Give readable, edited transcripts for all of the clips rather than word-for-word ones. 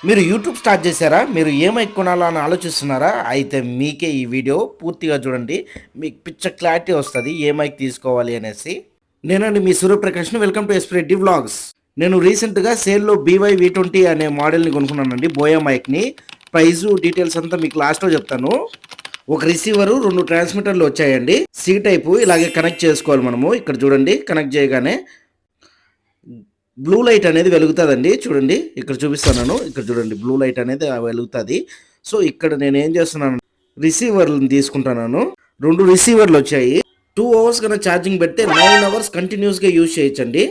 మీరు YouTube start చేశారా? మీరు ఏ మైక్ కొనాలా అని ఆలోచిస్తున్నారా? అయితే మీకే ఈ వీడియో పూర్తిగా చూడండి. మీకు పిచ్చ క్లారిటీ వస్తది. ఏ మైక్ తీసుకోవాలి అనేసి. నేనండి మీ సూర్యప్రకాష్‌ని. వెల్కమ్ టు ఎస్‌ప్రెడ్డి వ్లాగ్స్. నేను రీసెంట్‌గా సేల్‌లో BY V20 అనే మోడల్‌ని కొనుక్కున్నానండి. బోయా మైక్‌ని. ప్రైజు, డీటెయిల్స్ అంతా మీకు లాస్ట్‌లో చెప్తాను. ఒక రిసీవరు, 2 ట్రాన్స్మిటర్లు వచ్చాయండి. సి టైపు ఇలాగే కనెక్ట్ చేసుకోవాలి మనము. ఇక్కడ చూడండి కనెక్ట్ చేయగానే బ్లూ లైట్ అనేది వెలుగుతదండి. చూడండి ఇక్కడ చూపిస్తున్నాను. ఇక్కడ చూడండి బ్లూ లైట్ అనేది వెలుగుతది. సో, ఇక్కడ నేనేం చేస్తున్నాను, రిసీవర్‌లని తీసుకుంటున్నాను. 2 రిసీవర్‌లొచ్చాయి. 2 అవర్స్ గనక ఛార్జింగ్ పెడితే 9 అవర్స్ కంటిన్యూయస్‌గా యూజ్ చేయొచ్చండి.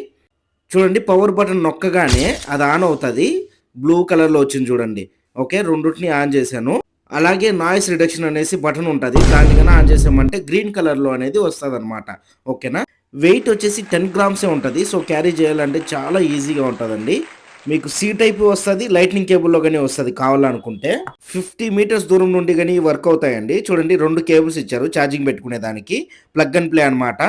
చూడండి పవర్ బటన్ నొక్కగానే అది ఆన్ అవుతది. బ్లూ కలర్‌లో వచ్చింది చూడండి. ఓకే. రెండిటిని ఆన్ చేశాను. అలాగే నాయిస్ రిడక్షన్ అనేసి బటన్ ఉంటది. దాన్ని గాని ఆన్ చేసామంటే గ్రీన్ కలర్‌లో అనేది వస్తదనమాట. ఓకేనా. వెయిట్ వచ్చేసి 10 గ్రామ్సే ఉంటది. సో, క్యారీ చేయాలంటే చాలా ఈజీగా ఉంటదండి. మీకు సి టైప్ వస్తది. లైట్నింగ్ కేబుల్‌లో గాని వస్తది కావాలనుకుంటే. 50 మీటర్స్ దూరం నుండి గాని వర్క్ అవుతాయండి. చూడండి 2 కేబుల్స్ ఇచ్చారు ఛార్జింగ్ పెట్టుకునే దానికి. ప్లగ్ అండ్ ప్లే అనమాట.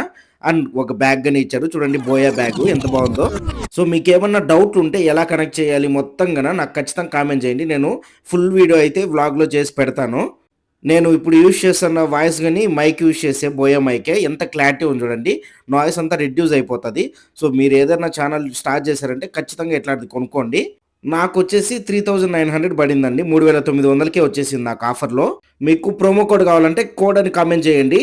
అండ్ ఒక బ్యాగ్ గాని ఇచ్చారు. చూడండి బోయా బ్యాగు ఎంత బావుందో. సో, మీకేమన్నా డౌట్లుంటే ఎలా కనెక్ట్ చేయాలి మొత్తం గన నాకు ఖచ్చితంగా కామెంట్ చేయండి. నేను ఫుల్ వీడియో అయితే వ్లాగ్‌లో చేసి పెడతాను. నేను ఇప్పుడు యూజ్ చేస్తున్న వాయిస్ గాని మైక్ యూజ్ చేసే బోయా మైకే. ఎంత క్లారిటీ ఉంది చూడండి. నాయిస్ అంతా రెడ్యూస్ అయిపోతది. సో, మీరేదైనా ఛానల్ స్టార్ట్ చేశారంటే ఖచ్చితంగా ఇట్లాంటిది కొనుక్కోండి. నాకొచ్చేసి 3900 పడిందండి. 3900కే వచ్చేసింది నాకు ఆఫర్‌లో. మీకు ప్రోమో కోడ్ కావాలంటే కోడ్ అని కామెంట్ చేయండి.